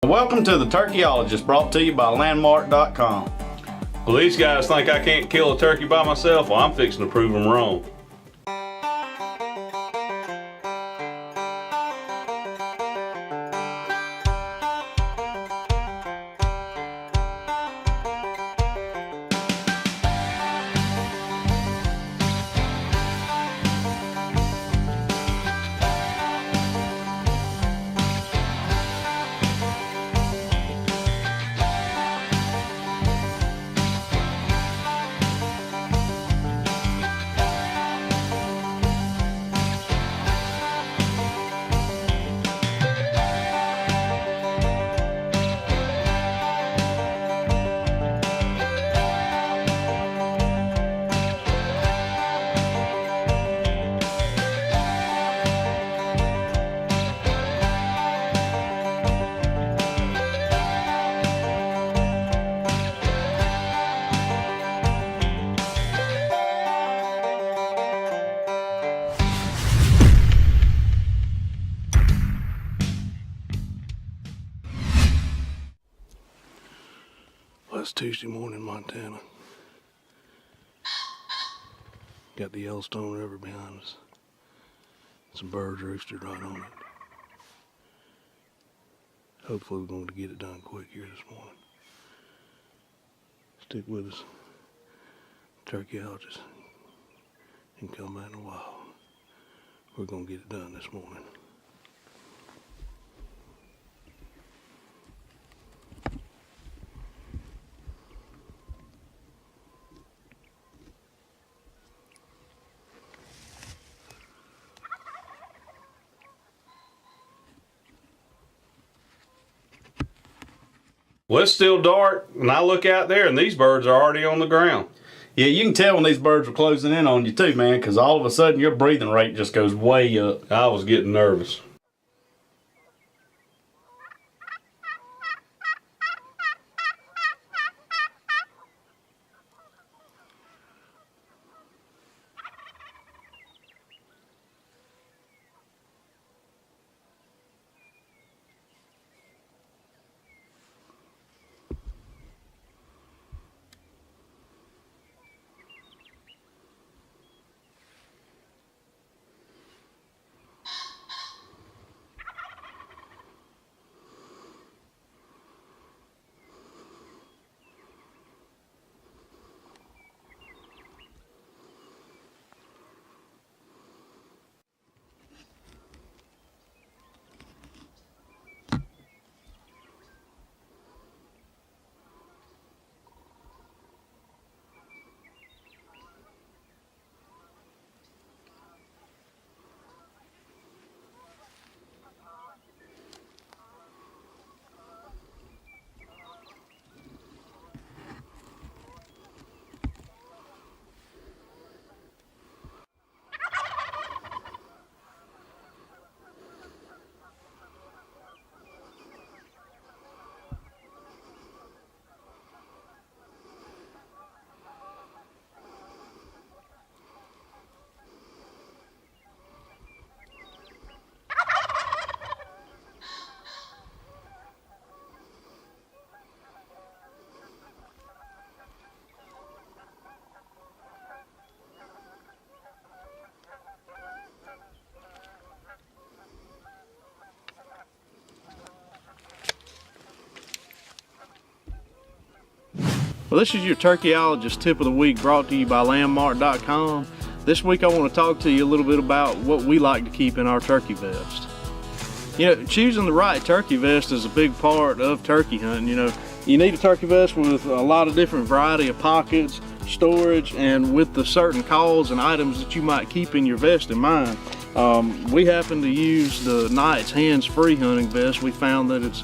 Welcome to the Turkeyologists, brought to you by Landmark.com. Well, these guys think I can't kill a turkey by myself. Well, I'm fixing to prove them wrong. Well, it's Tuesday morning, Montana. Got the Yellowstone River behind us. Some birds roosted right on it. Hopefully we're going to get it done quick here this morning. Stick with us, Turkeyologists, and come back in a while. We're going to get it done this morning. Well, it's still dark, and I look out there, and these birds are already on the ground. Yeah, you can tell when these birds are closing in on you too, man, because all of a sudden your breathing rate just goes way up. I was getting nervous. Well, this is your Turkeyologist tip of the week, brought to you by Landmark.com. This week I want to talk to you a little bit about what we like to keep in our turkey vest. You know, choosing the right turkey vest is a big part of turkey hunting. You know, you need a turkey vest with a lot of different variety of pockets, storage, and with the certain calls and items that you might keep in your vest in mind. We happen to use the Knight's hands-free hunting vest. We found that it's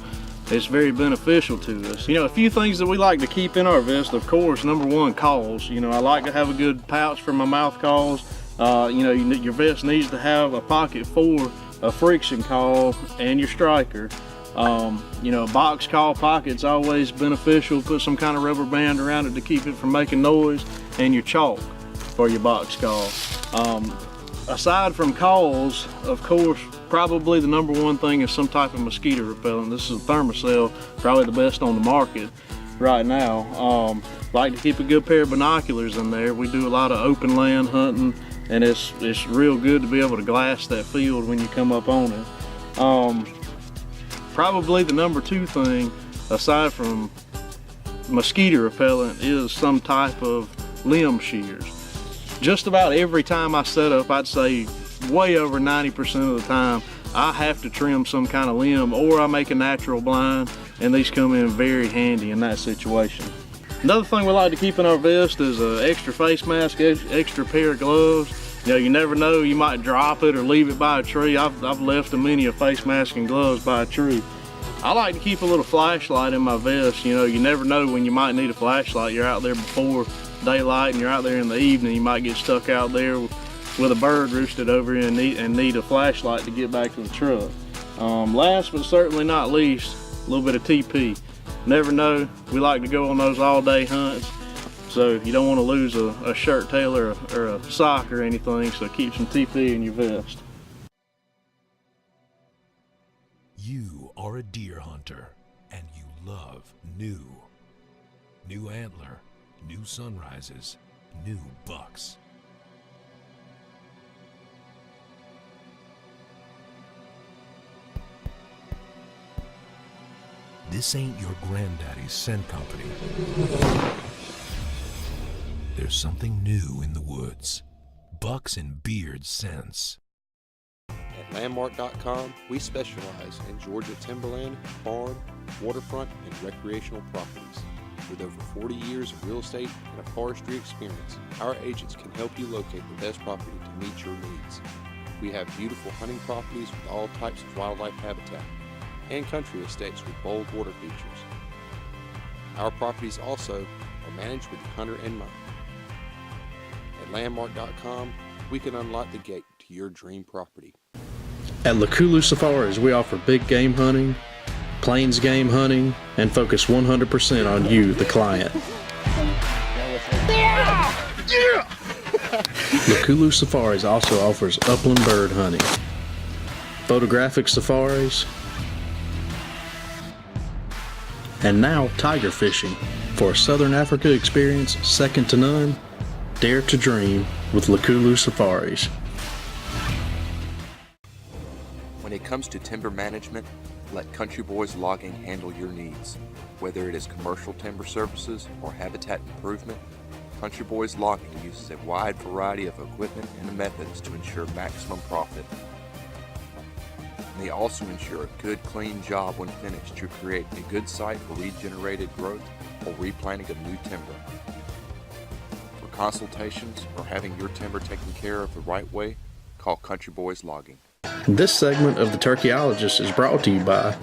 very beneficial to us. You know, a few things that we like to keep in our vest, of course, number one, calls. You know, I like to have a good pouch for my mouth calls. You know, your vest needs to have a pocket for a friction call and your striker. You know, a box call pocket's always beneficial. Put some kind of rubber band around it to keep it from making noise, and your chalk for your box call. Aside from calls, of course, probably the number one thing is some type of mosquito repellent. This is a Thermacell, probably the best on the market right now. Like to keep a good pair of binoculars in there. We do a lot of open land hunting, and it's real good to be able to glass that field when you come up on it. Probably the number two thing, aside from mosquito repellent, is some type of limb shears. Just about every time I set up, I'd say way over 90% of the time, I have to trim some kind of limb, or I make a natural blind, and these come in very handy in that situation. Another thing we like to keep in our vest is an extra face mask, extra pair of gloves. You know, you never know, you might drop it or leave it by a tree. I've left many a face mask and gloves by a tree. I like to keep a little flashlight in my vest. You know, you never know when you might need a flashlight. You're out there before daylight and you're out there in the evening. You might get stuck out there with a bird roosted over you and need a flashlight to get back to the truck. Last but certainly not least, a little bit of TP. Never know, we like to go on those all-day hunts, so you don't want to lose a shirt tail or a sock or anything, so keep some TP in your vest. You are a deer hunter, and you love new. New antler, new sunrises, new bucks. This ain't your granddaddy's scent company. There's something new in the woods. Bucks and beard scents. At Landmark.com, we specialize in Georgia timberland, farm, waterfront, and recreational properties. With over 40 years of real estate and a forestry experience, our agents can help you locate the best property to meet your needs. We have beautiful hunting properties with all types of wildlife habitat and country estates with bold water features. Our properties also are managed with the hunter in mind. At Landmark.com, we can unlock the gate to your dream property. At Lakulu Safaris, we offer big game hunting, plains game hunting, and focus 100% on you, the client. Lakulu Safaris also offers upland bird hunting, photographic safaris, and now tiger fishing. For a Southern Africa experience second to none, dare to dream with Lakulu Safaris. When it comes to timber management, let Country Boys Logging handle your needs. Whether it is commercial timber services or habitat improvement, Country Boys Logging uses a wide variety of equipment and methods to ensure maximum profit. They also ensure a good, clean job when finished to create a good site for regenerated growth or replanting of new timber. For consultations or having your timber taken care of the right way, call Country Boys Logging. This segment of the Turkeyologists is brought to you by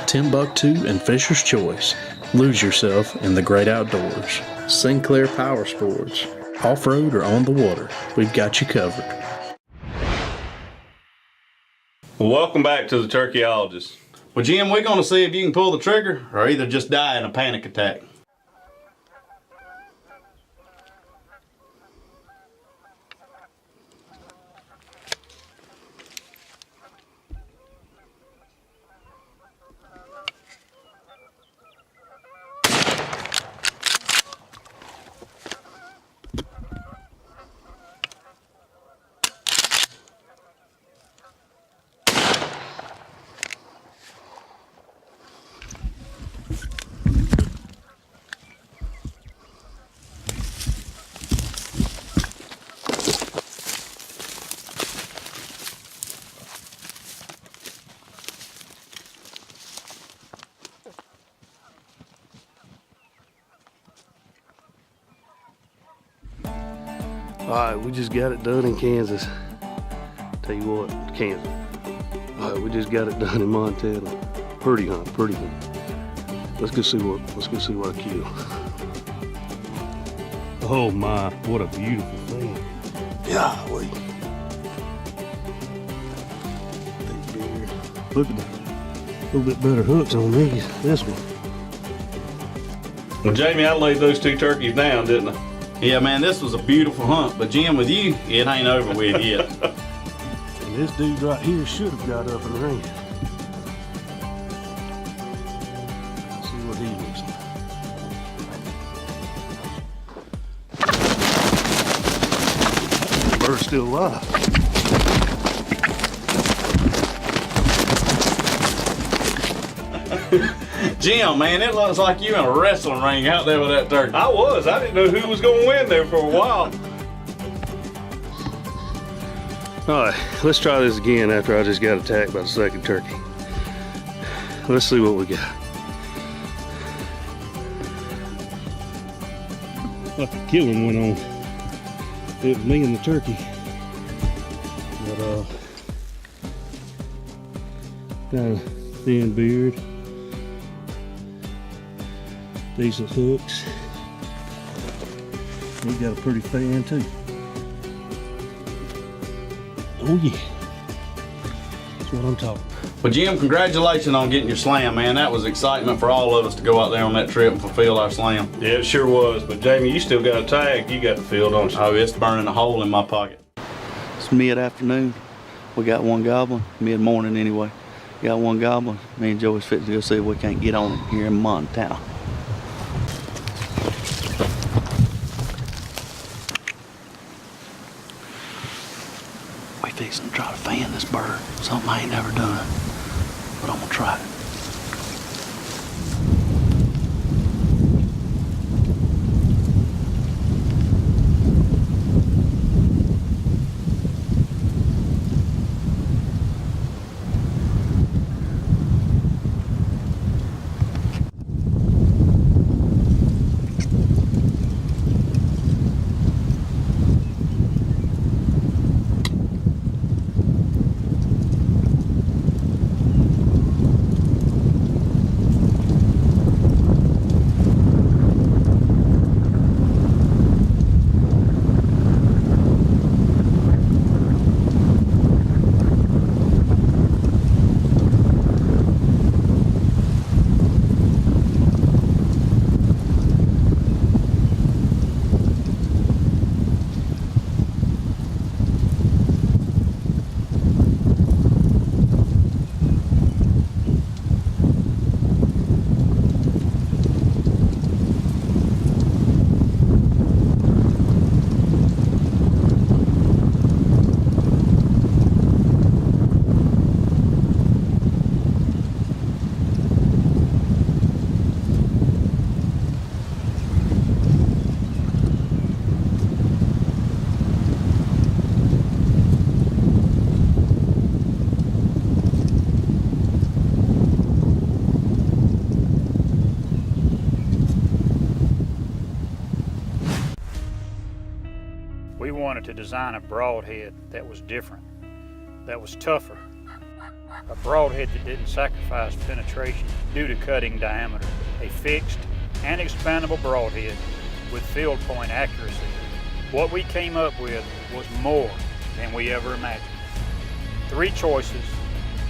Timbuktu and Fisher's Choice. Lose yourself in the great outdoors. Sinclair Power Sports. Off-road or on the water, we've got you covered. Well, welcome back to the Turkeyologists. Well, Jim, we're going to see if you can pull the trigger or either just die in a panic attack. Alright, we just got it done in Kansas. Tell you what, Kansas. Alright, we just got it done in Montana. Pretty hunt, pretty hunt. Let's go see what I kill. Oh my, what a beautiful thing. Yeah, wait. Look at that. A little bit better hooks on these. This one. Well, Jamie, I laid those two turkeys down, didn't I? Yeah, man, this was a beautiful hunt, but Jim, with you, it ain't over with yet. And This dude right here should have got up and ran. Let's see what he looks like. The bird's still alive. Jim, man, it looks like you in a wrestling ring out there with that turkey. I was. I didn't know who was going to win there for a while. All right, let's try this again after I just got attacked by the second turkey. Let's see what we got. Like the killing went on. It was me and the turkey. But got a thin beard. Decent hooks. He got a pretty fan too. Oh yeah, that's what I'm talking about. Well, Jim, congratulations on getting your slam, man. That was excitement for all of us to go out there on that trip and fulfill our slam. Yeah, it sure was. But Jamie, you still got a tag you got to fill, don't you? Oh, it's burning a hole in my pocket. It's mid-afternoon. We got one goblin, mid-morning anyway. Got one goblin. Me and Joey's fitting to go see if we can't get on it here in Montana. We fixing to try to fan this bird. Something I ain't never done, but I'm gonna try it. We wanted to design a broadhead that was different, that was tougher. A broadhead that didn't sacrifice penetration due to cutting diameter. A fixed and expandable broadhead with field point accuracy. What we came up with was more than we ever imagined. 3 choices,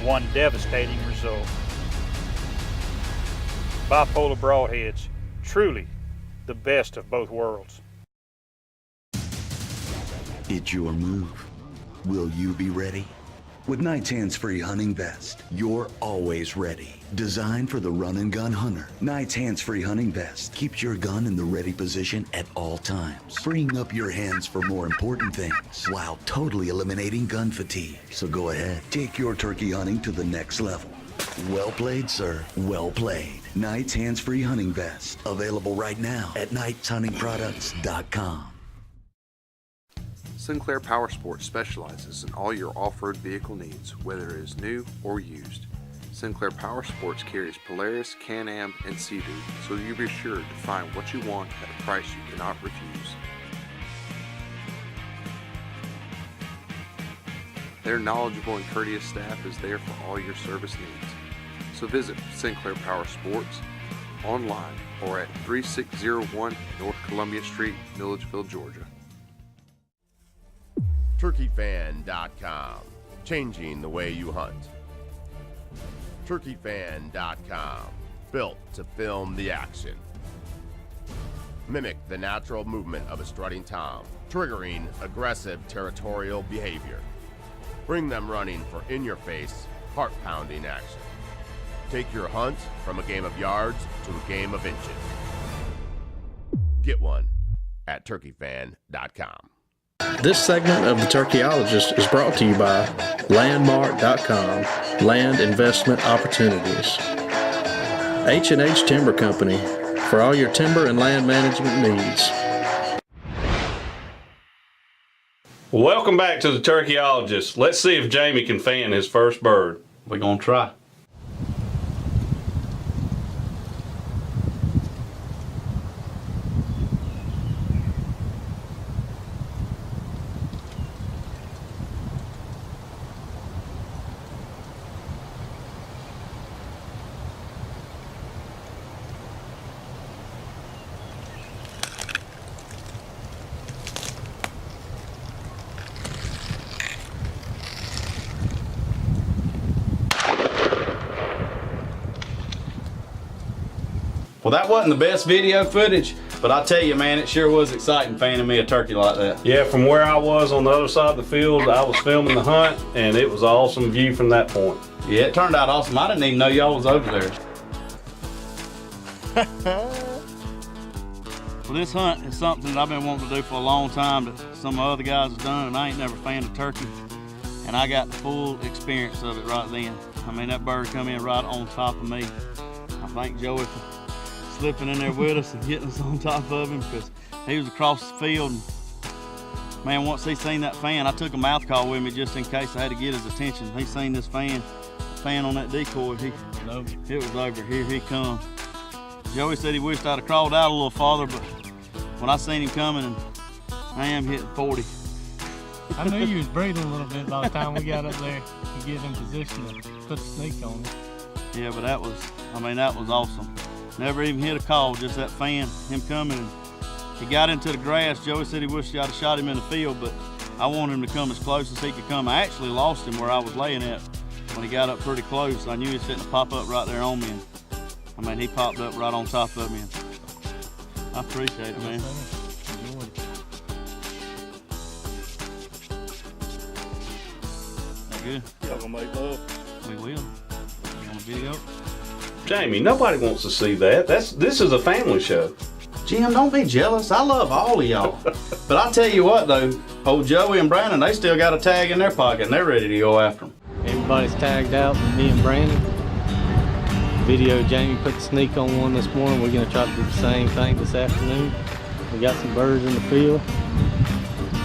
1 devastating result. Bipolar broadheads, truly the best of both worlds. It's your move. Will you be ready? With Knight's hands-free hunting vest, you're always ready. Designed for the run and gun hunter, Knight's hands-free hunting vest keeps your gun in the ready position at all times, freeing up your hands for more important things while totally eliminating gun fatigue. So go ahead, take your turkey hunting to the next level. Well played, sir. Well played. Knight's hands-free hunting vest, available right now at knightshuntingproducts.com. Sinclair Power Sports specializes in all your off-road vehicle needs, whether it is new or used. Sinclair Power Sports carries Polaris, Can-Am, and Sea-Doo, so you be sure to find what you want at a price you cannot refuse. Their knowledgeable and courteous staff is there for all your service needs. So visit Sinclair Power Sports online or at 3601 North Columbia Street, Milledgeville, Georgia. Turkeyfan.com, changing the way you hunt. Turkeyfan.com, built to film the action. Mimic the natural movement of a strutting tom, triggering aggressive territorial behavior. Bring them running for in-your-face, heart-pounding action. Take your hunt from a game of yards to a game of inches. Get one at turkeyfan.com. This segment of the Turkeyologist is brought to you by Landmark.com, Land Investment Opportunities. H&H Timber Company, for all your timber and land management needs. Welcome back to the Turkeyologist. Let's see if Jamie can fan his first bird. We're gonna try. Well, that wasn't the best video footage, but I tell you, man, it sure was exciting fanning me a turkey like that. Yeah, from where I was on the other side of the field, I was filming the hunt, and it was an awesome view from that point. Yeah, it turned out awesome. I didn't even know y'all was over there. Well, this hunt is something that I've been wanting to do for a long time that some of the other guys have done, and I ain't never fanned a turkey. And I got the full experience of it right then. I mean, that bird come in right on top of me. I thank Joey for slipping in there with us and getting us on top of him, because he was across the field. And man, once he seen that fan, I took a mouth call with me just in case I had to get his attention. He seen this fan on that decoy. It was over. Here he come. Joey said he wished I'd have crawled out a little farther, but when I seen him coming, and I am hitting 40. I knew you was breathing a little bit by the time we got up there to get in position to put the sneak on it. Yeah, but that was awesome. Never even hit a call, just that fan, him coming. And he got into the grass. Joey said he wished I'd have shot him in the field, but I wanted him to come as close as he could come. I actually lost him where I was laying at when he got up pretty close. I knew he was fitting to pop up right there on me. And, I mean, he popped up right on top of me. And I appreciate it, man. That good? Y'all gonna make love? We will. You want a video? Jamie, nobody wants to see that. This is a family show. Jim, don't be jealous. I love all of y'all. But I tell you what, though, old Joey and Brandon, they still got a tag in their pocket, and they're ready to go after them. Everybody's tagged out, me and Brandon. Video Jamie put the sneak on one this morning. We're gonna try to do the same thing this afternoon. We got some birds in the field.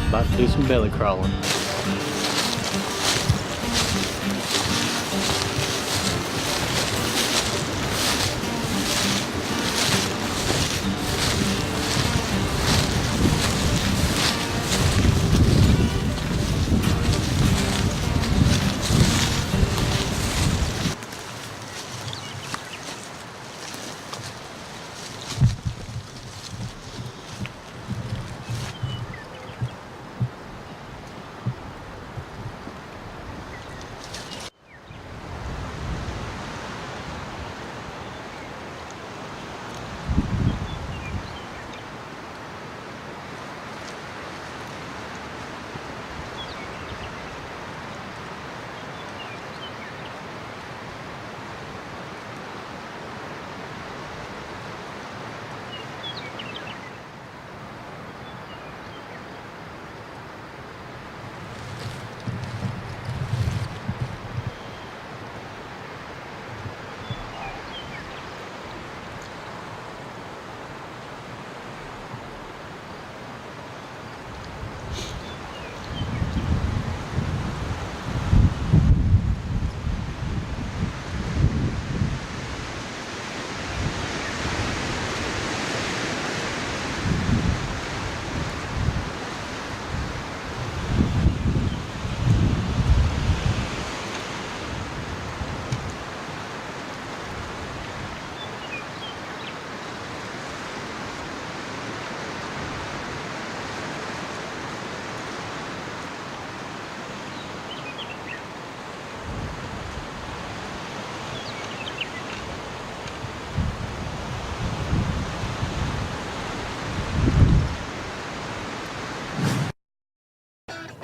About to do some belly crawling.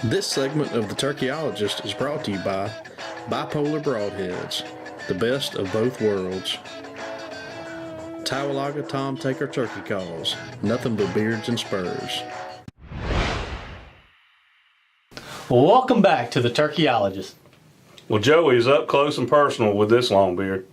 This segment of the Turkeyologist is brought to you by Bipolar Broadheads, the best of both worlds. Turkeyologists Tom Taker Turkey Calls, nothing but beards and spurs. Well, welcome back to the Turkeyologist. Well, Joey's up close and personal with this long beard.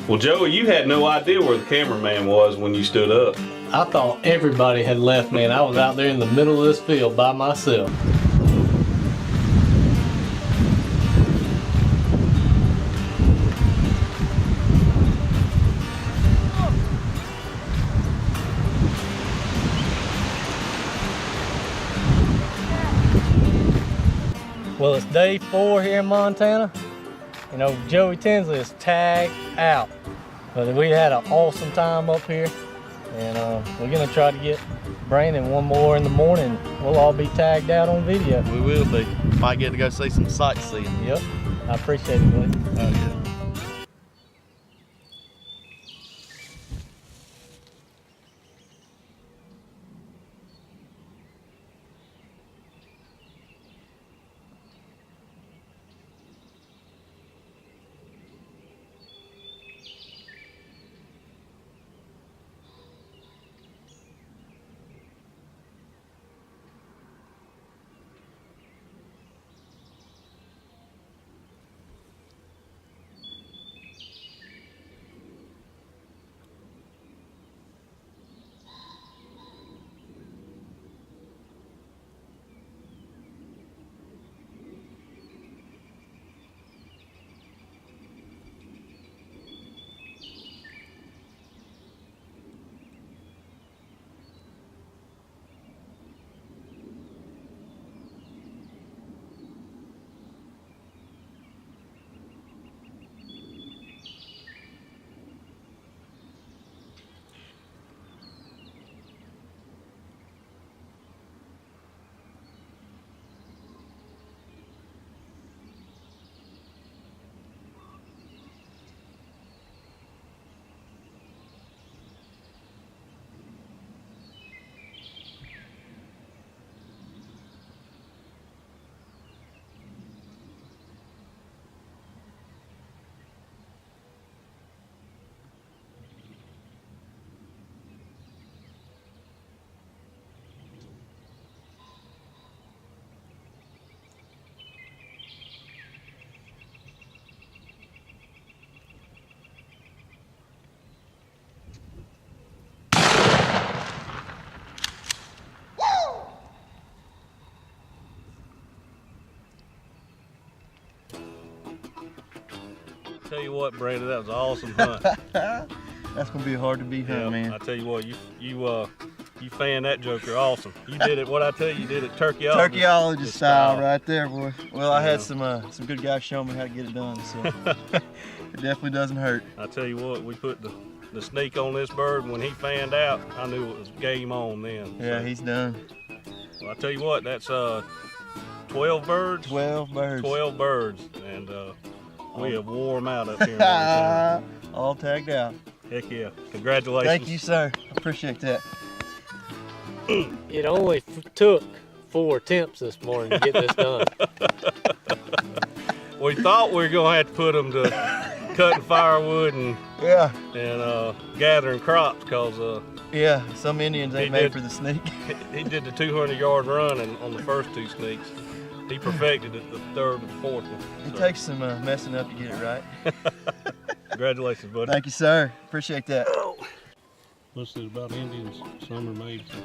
Well, Joey, you had no idea where the cameraman was when you stood up. I thought everybody had left me and I was out there in the middle of this field by myself. Well, it's day 4 here in Montana. You know, Joey Tinsley is tagged out. But we had an awesome time up here. And we're gonna try to get Brandon one more in the morning. We'll all be tagged out on video. We will be. Might get to go see some sightseeing. Yep, I appreciate it, buddy. Oh, yeah. Tell you what, Brandon, that was an awesome hunt. That's gonna be hard to beat, Yeah, man. I tell you what, you fanned that joker awesome. You did it. What I tell you, you did it turkeyologist. Turkeyologist style right there, boy. Well, I had some good guys show me how to get it done, so it definitely doesn't hurt. I tell you what, we put the sneak on this bird. When he fanned out, I knew it was game on then. Yeah, so. he's done. Well, I tell you what, that's 12 birds. 12 birds. 12 birds, and we have wore them out up here in Montana. All tagged out. Heck yeah! Congratulations. Thank you, sir. I appreciate that. It only took 4 attempts this morning to get this done. We thought we were gonna have to put them to cutting firewood and gathering crops, cause some Indians ain't made for the sneak. he did the 200-yard run on the first 2 sneaks. He perfected it the 3rd and 4th one. It takes some messing up to get it right. Congratulations, buddy. Thank you, sir. Appreciate that. What's it about Indians? Some are made for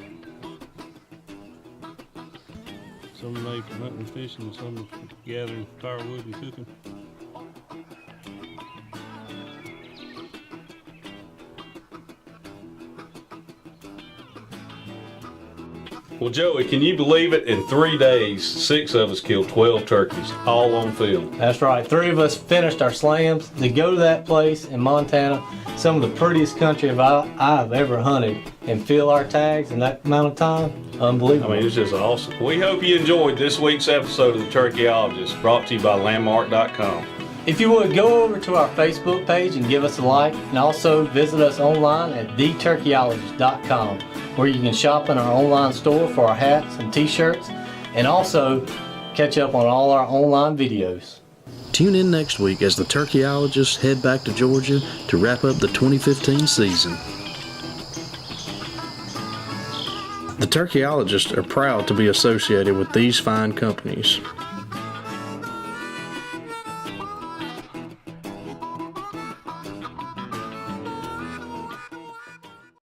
hunting and fishing, and some are for gathering firewood and cooking. Well, Joey, can you believe it? In 3 days, 6 of us killed 12 turkeys, all on film. That's right. 3 of us finished our slams. To go to that place in Montana, some of the prettiest country I've ever hunted, and fill our tags in that amount of time, unbelievable. I mean, it's just awesome. We hope you enjoyed this week's episode of The Turkeyologists, brought to you by Landmark.com. If you would, go over to our Facebook page and give us a like, and also visit us online at theturkeyologist.com, where you can shop in our online store for our hats and t-shirts, and also catch up on all our online videos. Tune in next week as the Turkeyologists head back to Georgia to wrap up the 2015 season. The Turkeyologists are proud to be associated with these fine companies.